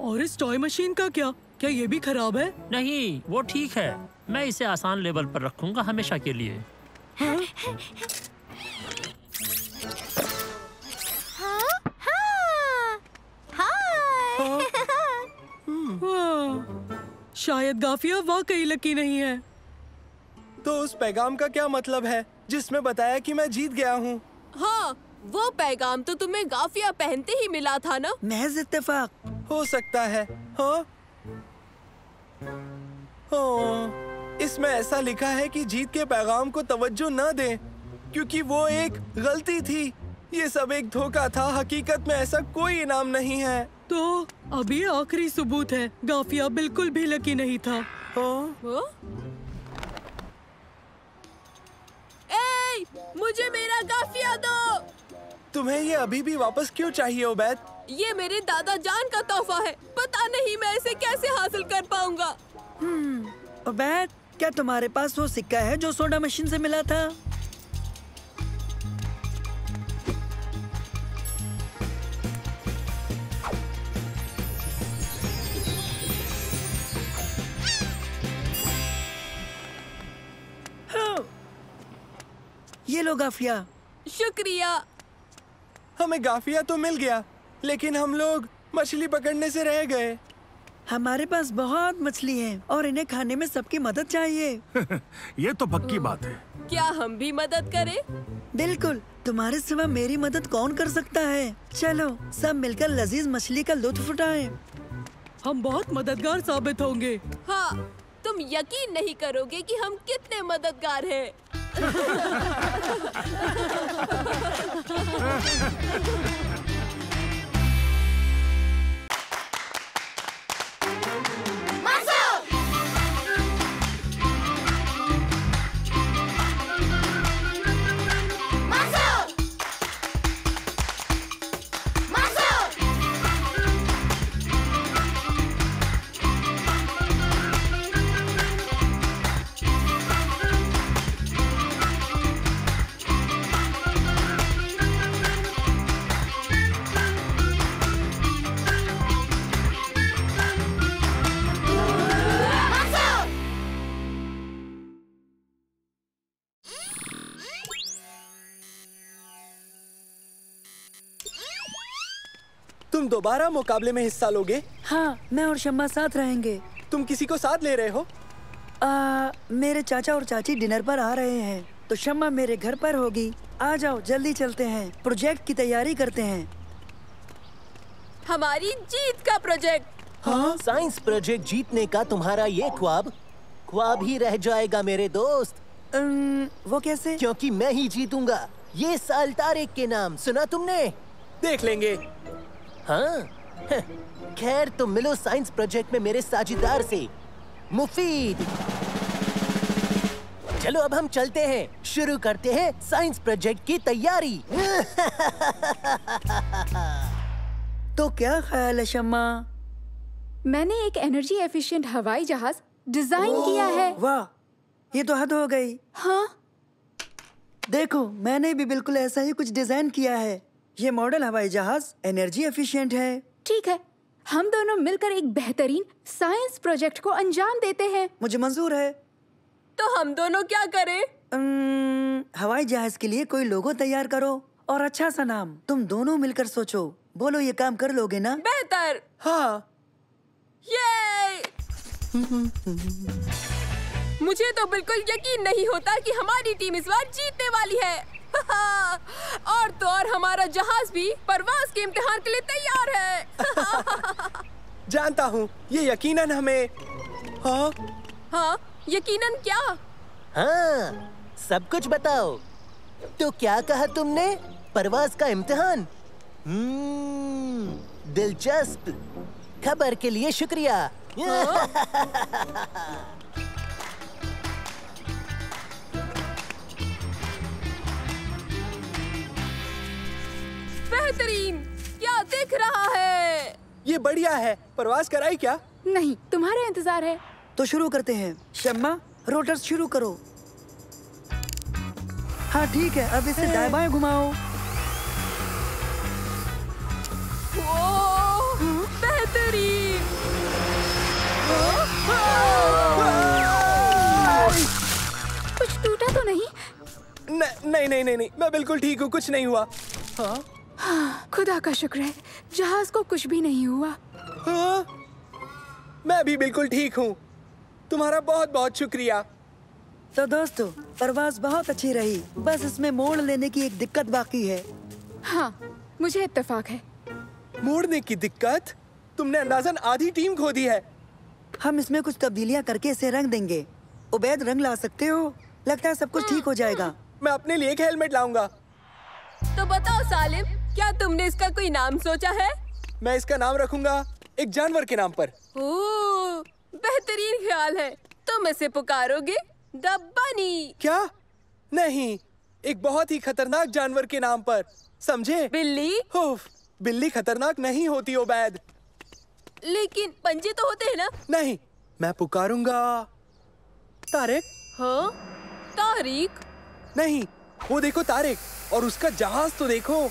और इस टॉय मशीन का क्या ये भी खराब है? नहीं, वो ठीक है। मैं इसे आसान लेवल पर रखूंगा हमेशा के लिए। हाँ? शायद गाफिया वाकई लकी नहीं है। तो उस पैगाम का क्या मतलब है जिसमें बताया कि मैं जीत गया हूँ? हाँ, वो पैगाम तो तुम्हें गाफिया पहनते ही मिला था ना? महज इत्तेफाक। हो सकता है। हाँ इसमें ऐसा लिखा है कि जीत के पैगाम को तवज्जो न दें क्योंकि वो एक गलती थी। ये सब एक धोखा था। हकीकत में ऐसा कोई इनाम नहीं है। तो अभी आखिरी सबूत है, गाफिया बिल्कुल भी लकी नहीं था। मुझे मेरा गाफिया दो। तुम्हें ये अभी भी वापस क्यों चाहिए उबैद? ये मेरे दादा जान का तोहफा है। पता नहीं मैं इसे कैसे हासिल कर पाऊंगा। उबैद, क्या तुम्हारे पास वो सिक्का है जो सोडा मशीन से मिला था? ये लो गाफिया। शुक्रिया। हमें गाफिया तो मिल गया, लेकिन हम लोग मछली पकड़ने से रह गए। हमारे पास बहुत मछली है और इन्हें खाने में सबकी मदद चाहिए। ये तो पक्की बात है। क्या हम भी मदद करें? बिल्कुल, तुम्हारे सिवा मेरी मदद कौन कर सकता है। चलो सब मिलकर लजीज मछली का लुत्फ उठाएं। हम बहुत मददगार साबित होंगे। हाँ, तुम यकीन नहीं करोगे कि हम कितने मददगार हैं। तुम दोबारा मुकाबले में हिस्सा लोगे? हाँ, मैं और शम्मा साथ रहेंगे। तुम किसी को साथ ले रहे हो? मेरे चाचा और चाची डिनर पर आ रहे हैं, तो शम्मा मेरे घर पर होगी। आ जाओ, जल्दी चलते हैं, प्रोजेक्ट की तैयारी करते हैं। हमारी जीत का प्रोजेक्ट। हाँ? साइंस प्रोजेक्ट जीतने का तुम्हारा ये ख्वाब ही रह जाएगा मेरे दोस्त। वो कैसे? क्योंकि मैं ही जीतूंगा। ये साल तारिक के नाम सुना तुमने? देख लेंगे। हाँ खैर, तुम मिलो साइंस प्रोजेक्ट में मेरे साझेदार से, मुफीद। चलो अब हम चलते हैं, शुरू करते हैं साइंस प्रोजेक्ट की तैयारी। तो क्या ख्याल है शम्मा? मैंने एक एनर्जी एफिशिएंट हवाई जहाज डिजाइन किया है। वाह, ये तो हद हो गई। हाँ? देखो, मैंने भी बिल्कुल ऐसा ही कुछ डिजाइन किया है। ये मॉडल हवाई जहाज एनर्जी एफिशिएंट है। ठीक है, हम दोनों मिलकर एक बेहतरीन साइंस प्रोजेक्ट को अंजाम देते हैं। मुझे मंजूर है। तो हम दोनों क्या करें? हवाई जहाज के लिए कोई लोगो तैयार करो और अच्छा सा नाम। तुम दोनों मिलकर सोचो। बोलो, ये काम कर लोगे ना? बेहतर। हाँ। ये मुझे तो बिल्कुल यकीन नहीं होता कि हमारी टीम इस बार जीतने वाली है। और तो और हमारा जहाज भी परवाज के इम्तिहान के लिए तैयार है। जानता हूँ, ये यकीनन हमें। हाँ? हाँ, यकीनन क्या? हाँ, सब कुछ बताओ। तो क्या कहा तुमने? परवाज का इम्तिहान? दिलचस्प। खबर के लिए शुक्रिया। बेहतरीन। क्या दिख रहा है? ये बढ़िया है। परवाज कराई क्या? नहीं, तुम्हारा इंतजार है। तो शुरू करते हैं। शम्मा, रोटर्स शुरू करो। हाँ ठीक है, अब इसे दाएं बाएं घुमाओ। बेहतरीन। कुछ टूटा तो नहीं? नहीं, मैं बिल्कुल ठीक हूँ, कुछ नहीं हुआ। हाँ? हाँ, खुदा का शुक्र है, जहाज को कुछ भी नहीं हुआ। हाँ? मैं भी बिल्कुल ठीक हूँ। तुम्हारा बहुत बहुत शुक्रिया। तो दोस्तों, परवाज बहुत अच्छी रही। बस इसमें मोड़ लेने की एक दिक्कत बाकी है। हाँ, मुझे इत्तेफाक है। मोड़ने की दिक्कत? तुमने अंदाजन आधी टीम खो दी है। हम इसमें कुछ तब्दीलियां करके इसे रंग देंगे। उबैद, रंग ला सकते हो? लगता है सब कुछ ठीक हो जाएगा। मैं अपने लिए एक हेलमेट लाऊंगा। तो बताओ सालिम, क्या तुमने इसका कोई नाम सोचा है? मैं इसका नाम रखूंगा एक जानवर के नाम पर। ओह, बेहतरीन ख्याल है। तुम इसे पुकारोगे द बनी। क्या? नहीं, एक बहुत ही खतरनाक जानवर के नाम पर, समझे? बिल्ली? बिल्ली खतरनाक नहीं होती उबैद। लेकिन पंजे तो होते हैं ना? नहीं, मैं पुकारूंगा तारिक। हाँ? तारिक? नहीं, वो देखो तारिक, और उसका जहाज तो देखो।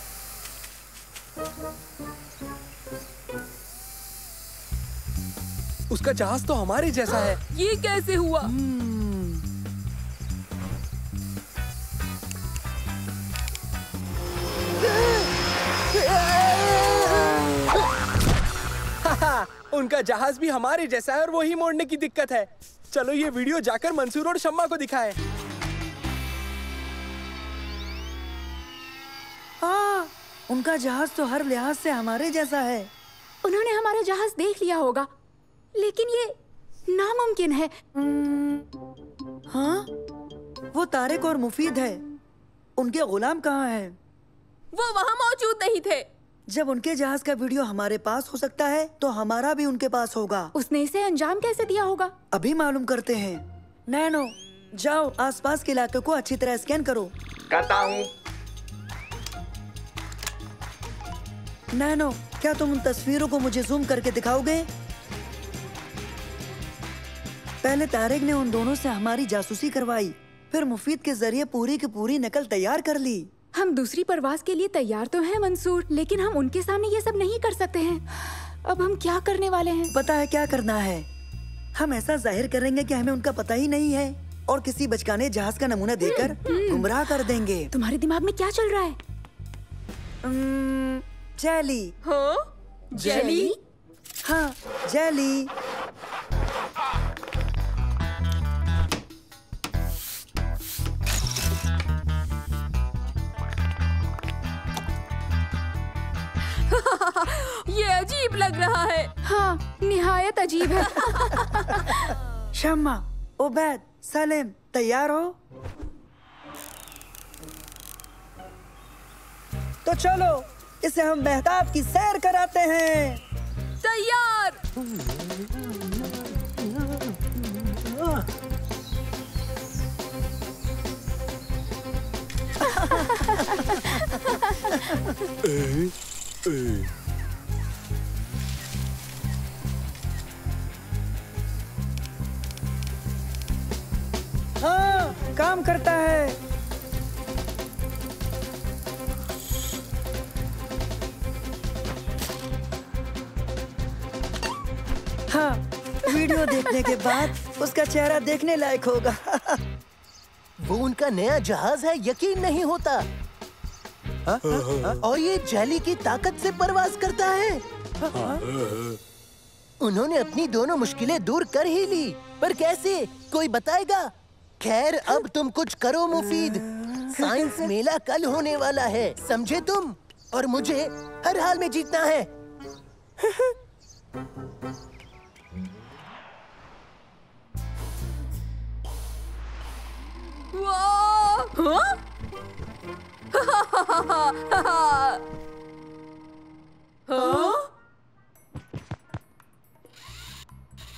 उसका जहाज तो हमारे जैसा है। ये कैसे हुआ? उनका जहाज भी हमारे जैसा है और वही मोड़ने की दिक्कत है। चलो ये वीडियो जाकर मंसूर और शम्मा को दिखाएं। हाँ, उनका जहाज तो हर लिहाज से हमारे जैसा है। उन्होंने हमारा जहाज देख लिया होगा, लेकिन ये नामुमकिन है। हाँ? वो तारिक और मुफीद है। उनके गुलाम कहाँ हैं? वो वहाँ मौजूद नहीं थे। जब उनके जहाज का वीडियो हमारे पास हो सकता है, तो हमारा भी उनके पास होगा। उसने इसे अंजाम कैसे दिया होगा? अभी मालूम करते हैं। नैनो, जाओ आसपास के इलाके को अच्छी तरह स्कैन करो। करता हूँ। नैनो, क्या तुम उन तस्वीरों को मुझे जूम करके दिखाओगे? पहले तारिक ने उन दोनों से हमारी जासूसी करवाई, फिर मुफीद के जरिए पूरी की पूरी नकल तैयार कर ली। हम दूसरी परवाज के लिए तैयार तो हैं मंसूर, लेकिन हम उनके सामने ये सब नहीं कर सकते हैं। अब हम क्या करने वाले हैं? पता है क्या करना है? हम ऐसा जाहिर करेंगे कि हमें उनका पता ही नहीं है और किसी बचकाने जहाज का नमूना देकर गुमराह कर देंगे। तुम्हारे दिमाग में क्या चल रहा है? जेली। हाँ? जेली? हाँ, जेली। ये अजीब लग रहा है। हाँ, निहायत अजीब है। शम्मा, उबैद, सलीम, तैयार हो? तो चलो इसे हम मेहताब की सैर कराते हैं। तैयार। हाँ, काम करता है। हाँ, वीडियो देखने के बाद उसका चेहरा देखने लायक होगा। वो उनका नया जहाज है, यकीन नहीं होता। और ये जेली की ताकत से परवाज करता है। उन्होंने अपनी दोनों मुश्किलें दूर कर ही ली, पर कैसे? कोई बताएगा? खैर, अब तुम कुछ करो मुफीद। साइंस मेला कल होने वाला है, समझे तुम? और मुझे हर हाल में जीतना है।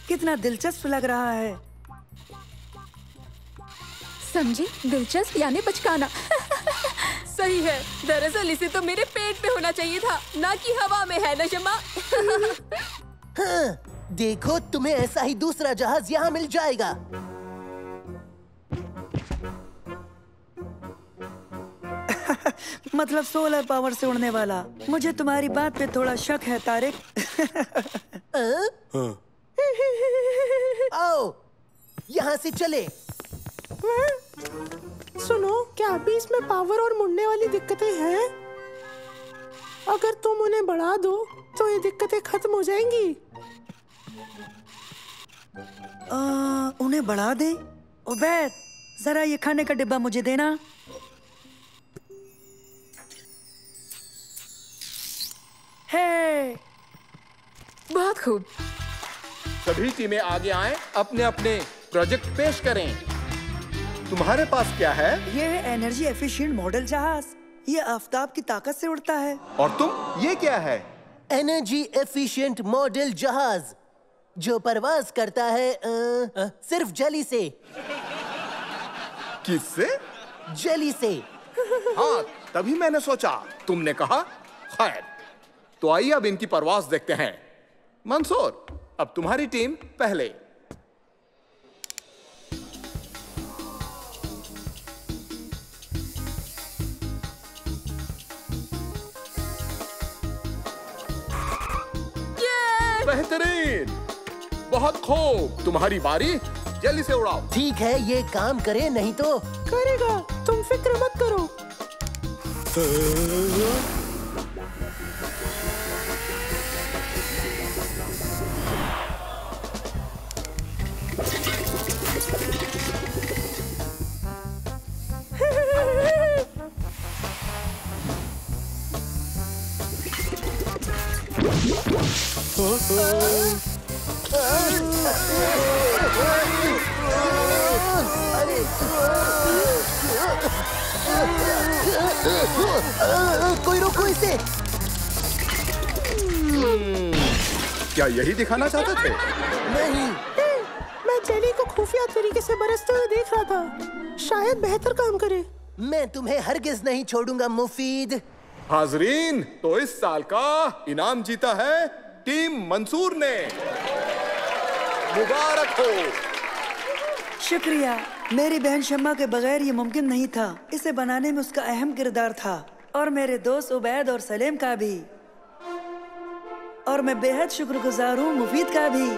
कितना दिलचस्प लग रहा है। समझे? दिलचस्प यानी बचकाना। सही है। दरअसल इसे तो मेरे पेट पे होना चाहिए था, ना कि हवा में, है ना शम्मा? हाँ, देखो तुम्हें ऐसा ही दूसरा जहाज यहाँ मिल जाएगा। मतलब सोलर पावर से उड़ने वाला। मुझे तुम्हारी बात पे थोड़ा शक है तारिक। आओ, यहाँ से चले। सुनो, क्या अभी इसमें पावर और मुड़ने वाली दिक्कतें हैं? अगर तुम उन्हें बढ़ा दो तो ये दिक्कतें खत्म हो जाएंगी। उन्हें बढ़ा दे? उबैद, जरा ये खाने का डिब्बा मुझे देना। बहुत खूब। सभी टीमें आगे आएं, अपने अपने प्रोजेक्ट पेश करें। तुम्हारे पास क्या है? ये है एनर्जी एफिशिएंट मॉडल जहाज। ये आफताब की ताकत से उड़ता है। और तुम? ये क्या है? एनर्जी एफिशिएंट मॉडल जहाज जो परवाज करता है सिर्फ जली से। किससे? जली से। हाँ, तभी मैंने सोचा तुमने कहा। खैर, तो आइए अब इनकी परवाज देखते हैं। मंसूर, अब तुम्हारी टीम पहले। बेहतरीन, बहुत खूब। तुम्हारी बारी, जल्दी से उड़ाओ। ठीक है, ये काम करे नहीं तो करेगा, तुम फिक्र मत करो। कोई रोको इसे। क्या यही दिखाना चाहते थे? नहीं, मैं जेली को खुफिया तरीके से बरसते हुए देख रहा था। शायद बेहतर काम करे। मैं तुम्हें हरगिज नहीं छोड़ूंगा मुफीद। हाजरीन, तो इस साल का इनाम जीता है टीम मंसूर ने। मुबारक हो। शुक्रिया। मेरी बहन शम्मा के बगैर ये मुमकिन नहीं था। इसे बनाने में उसका अहम किरदार था, और मेरे दोस्त उबैद और सलेम का भी। और मैं बेहद शुक्रगुजार हूँ मुफीद का भी।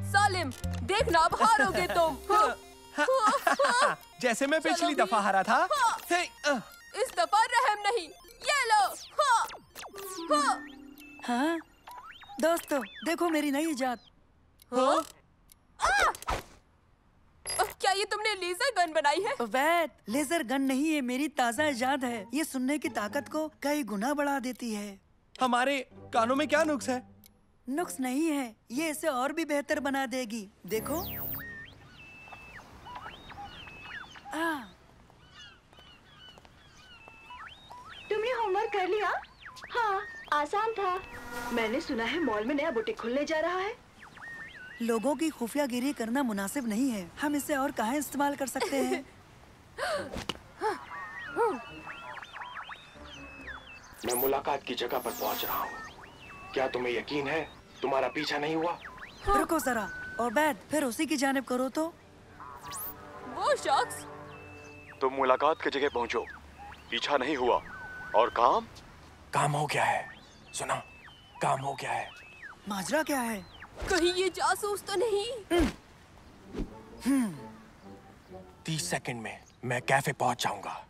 सालिम, देखना अब हारोगे तुम। जैसे मैं पिछली दफा हारा था। इस दफा रहम नहीं। ये लो। हाँ दोस्तों, देखो मेरी नई इजाद। क्या ये तुमने लेजर गन बनाई है? उबैद, लेजर गन नहीं है, मेरी ताजा इजाद है। ये सुनने की ताकत को कई गुना बढ़ा देती है। हमारे कानों में क्या नुक्स है? नुक्स नहीं है, ये इसे और भी बेहतर बना देगी। देखो। तुमने होमवर्क कर लिया? हाँ, आसान था। मैंने सुना है मॉल में नया बुटीक खुलने जा रहा है। लोगों की खुफियागिरी करना मुनासिब नहीं है। हम इसे और कहाँ इस्तेमाल कर सकते हैं? मैं मुलाकात की जगह पर पहुंच रहा हूँ। क्या तुम्हें यकीन है तुम्हारा पीछा नहीं हुआ? रुको जरा, उबैद, फिर उसी की जानिब करो तो। वो शख्स। तुम मुलाकात की जगह पहुंचो, पीछा नहीं हुआ। और काम? काम हो गया है। सुना, काम हो गया है। माजरा क्या है? कहीं ये जासूस तो नहीं? 30 सेकंड में मैं कैफे पहुंच जाऊंगा।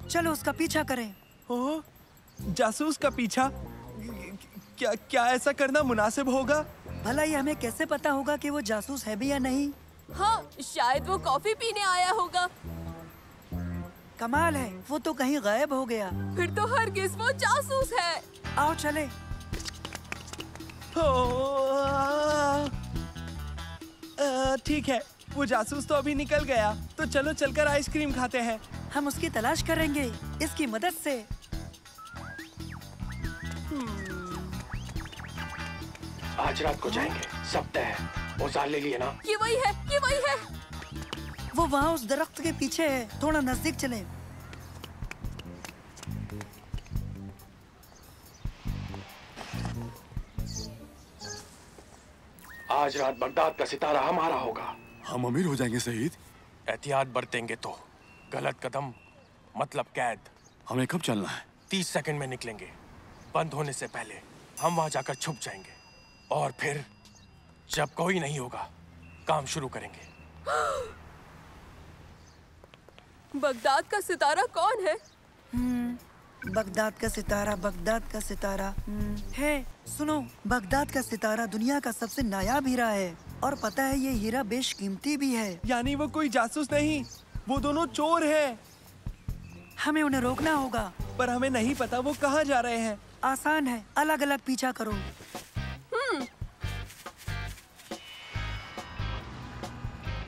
चलो उसका पीछा करें। ओह, जासूस का पीछा? क्या ऐसा करना मुनासिब होगा? भला ये हमें कैसे पता होगा कि वो जासूस है भी या नहीं? हाँ, शायद वो कॉफी पीने आया होगा। कमाल है, वो तो कहीं गायब हो गया। फिर तो हरगिज़ वो जासूस है। आओ चले। ठीक है, वो जासूस तो अभी निकल गया, तो चलो चलकर आइसक्रीम खाते हैं। हम उसकी तलाश करेंगे इसकी मदद से। आज रात को जाएंगे, सब तय है। औजार ले लिए ना? ये वही है, ये वही है। वो वहाँ उस दरख्त के पीछे है, थोड़ा नजदीक चलें। आज रात बगदाद का सितारा हमारा होगा। हम अमीर हो जाएंगे शहीद। एहतियात बरतेंगे तो गलत कदम मतलब कैद। हमें कब चलना है? 30 सेकंड में निकलेंगे। बंद होने से पहले हम वहां जाकर छुप जाएंगे और फिर जब कोई नहीं होगा काम शुरू करेंगे। बगदाद का सितारा कौन है? बगदाद का सितारा, बगदाद का सितारा है। सुनो, बगदाद का सितारा दुनिया का सबसे नायाब हीरा है और पता है ये हीरा बेशकीमती भी है। यानी वो कोई जासूस नहीं, वो दोनों चोर हैं। हमें उन्हें रोकना होगा, पर हमें नहीं पता वो कहाँ जा रहे हैं। आसान है, अलग अलग पीछा करो।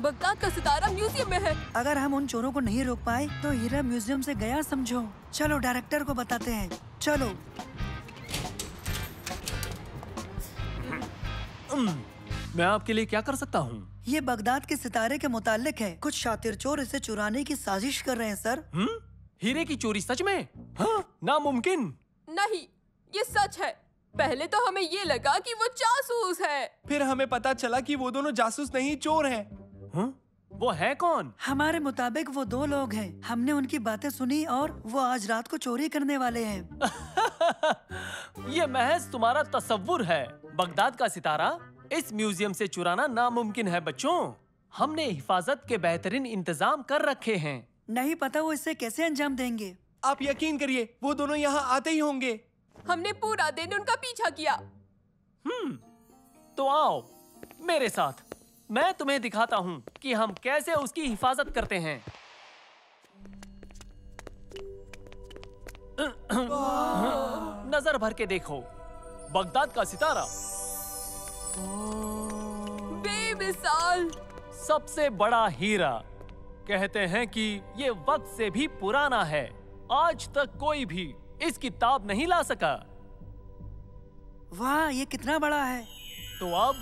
बगदाद का सितारा म्यूजियम में है। अगर हम उन चोरों को नहीं रोक पाए तो हीरा म्यूजियम से गया समझो। चलो डायरेक्टर को बताते हैं, चलो। मैं आपके लिए क्या कर सकता हूँ? ये बगदाद के सितारे के मुतालिक है। कुछ शातिर चोर इसे चुराने की साजिश कर रहे हैं सर। हीरे की चोरी सच में? हाँ, नामुमकिन। नहीं, ये सच है। पहले तो हमें ये लगा कि वो जासूस है। फिर हमें पता चला कि वो दोनों जासूस नहीं, चोर हैं। वो है कौन? हमारे मुताबिक वो दो लोग हैं। हमने उनकी बातें सुनी और वो आज रात को चोरी करने वाले हैं। ये महज तुम्हारा तसव्वुर है। बगदाद का सितारा इस म्यूजियम से चुराना नामुमकिन है बच्चों। हमने हिफाजत के बेहतरीन इंतजाम कर रखे हैं। नहीं पता वो इसे कैसे अंजाम देंगे। आप यकीन करिए, वो दोनों यहाँ आते ही होंगे। हमने पूरा दिन उनका पीछा किया। तो आओ मेरे साथ, मैं तुम्हें दिखाता हूँ कि हम कैसे उसकी हिफाजत करते हैं। नजर भर के देखो, बगदाद का सितारा बेमिसाल, सबसे बड़ा हीरा। कहते हैं कि ये वक्त से भी पुराना है। आज तक कोई भी इसकी ताब नहीं ला सका। वाह, ये कितना बड़ा है। तो अब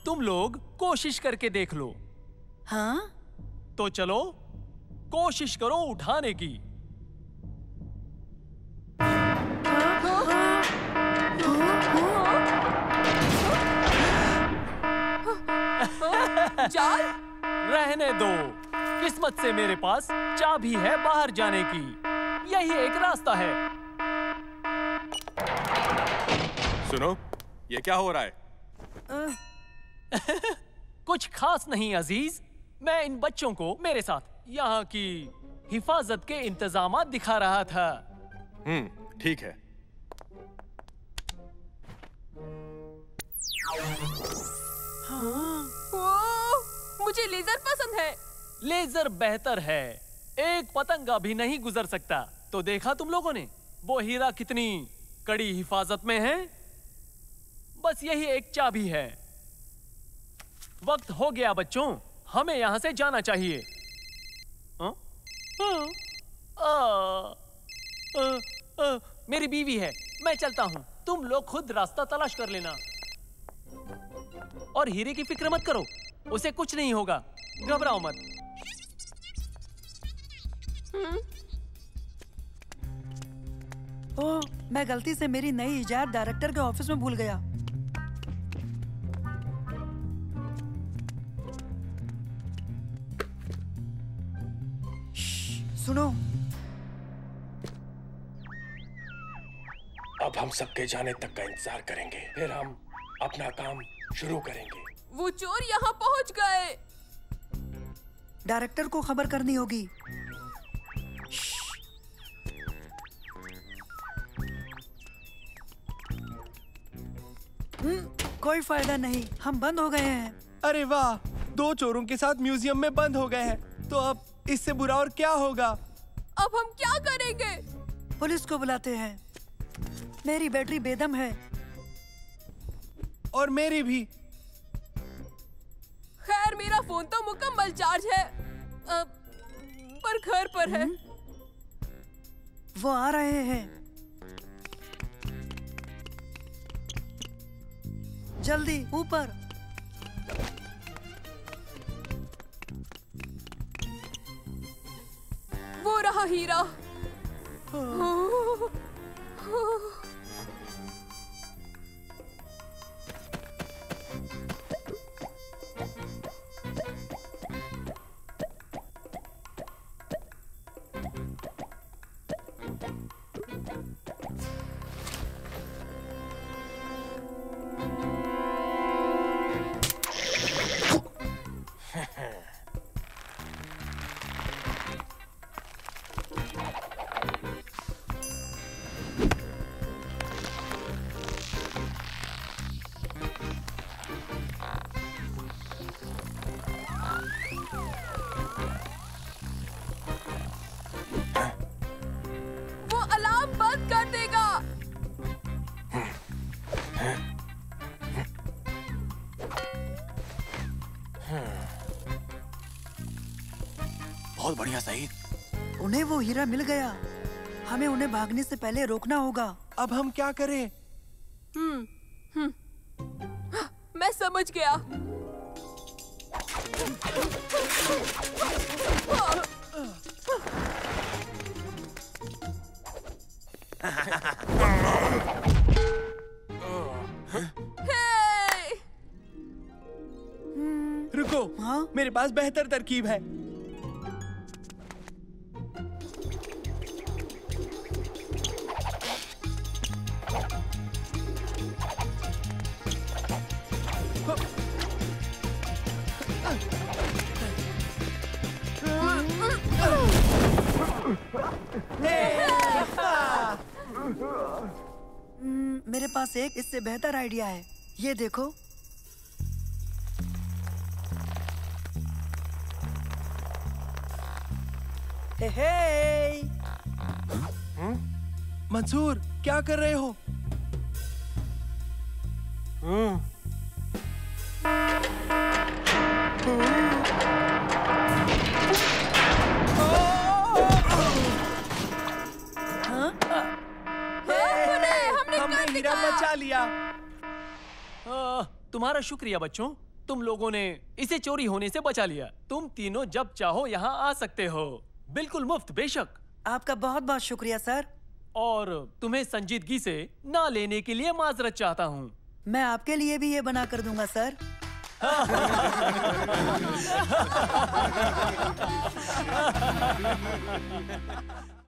तुम लोग कोशिश करके देख लो। हाँ? तो चलो कोशिश करो उठाने की। जाल? रहने दो, किस्मत से मेरे पास चाबी है बाहर जाने की। यही एक रास्ता है। सुनो, ये क्या हो रहा है? कुछ खास नहीं अजीज, मैं इन बच्चों को मेरे साथ यहाँ की हिफाजत के इंतजामात दिखा रहा था। ठीक है। मुझे लेजर पसंद है। लेजर बेहतर है, एक पतंगा भी नहीं गुजर सकता। तो देखा तुम लोगों ने वो हीरा कितनी कड़ी हिफाजत में है। बस यही एक चाबी है। वक्त हो गया बच्चों, हमें यहाँ से जाना चाहिए। मेरी बीवी है, मैं चलता हूँ। तुम लोग खुद रास्ता तलाश कर लेना और हीरे की फिक्र मत करो, उसे कुछ नहीं होगा। घबराओ मत। ओह, मैं गलती से मेरी नई इजाद डायरेक्टर के ऑफिस में भूल गया। सुनो, अब हम सबके जाने तक का इंतजार करेंगे, फिर हम अपना काम शुरू करेंगे। वो चोर यहाँ पहुँच गए। डायरेक्टर को खबर करनी होगी। कोई फायदा नहीं, हम बंद हो गए हैं। अरे वाह, 2 चोरों के साथ म्यूजियम में बंद हो गए हैं। तो अब इससे बुरा और क्या होगा? अब हम क्या करेंगे? पुलिस को बुलाते हैं। मेरी बैटरी बेदम है। और मेरी भी। खैर, मेरा फोन तो मुकम्मल चार्ज है, पर घर पर है। वो आ रहे हैं। जल्दी ऊपर। हीरा। वो अलार्म बंद कर देगा। बहुत बढ़िया सईद। उन्हें वो हीरा मिल गया। हमें उन्हें भागने से पहले रोकना होगा। अब हम क्या करें? मैं समझ गया। रुको, मेरे पास बेहतर तरकीब है। मेरे पास एक इससे बेहतर आइडिया है। ये देखो। हे हे। मंसूर, क्या कर रहे हो? हमने हीरा बचा लिया। तुम्हारा शुक्रिया बच्चों, तुम लोगों ने इसे चोरी होने से बचा लिया। तुम तीनों जब चाहो यहाँ आ सकते हो, बिल्कुल मुफ्त। बेशक। आपका बहुत बहुत शुक्रिया सर। और तुम्हें संजीदगी से ना लेने के लिए माजरत चाहता हूँ। मैं आपके लिए भी ये बना कर दूंगा सर।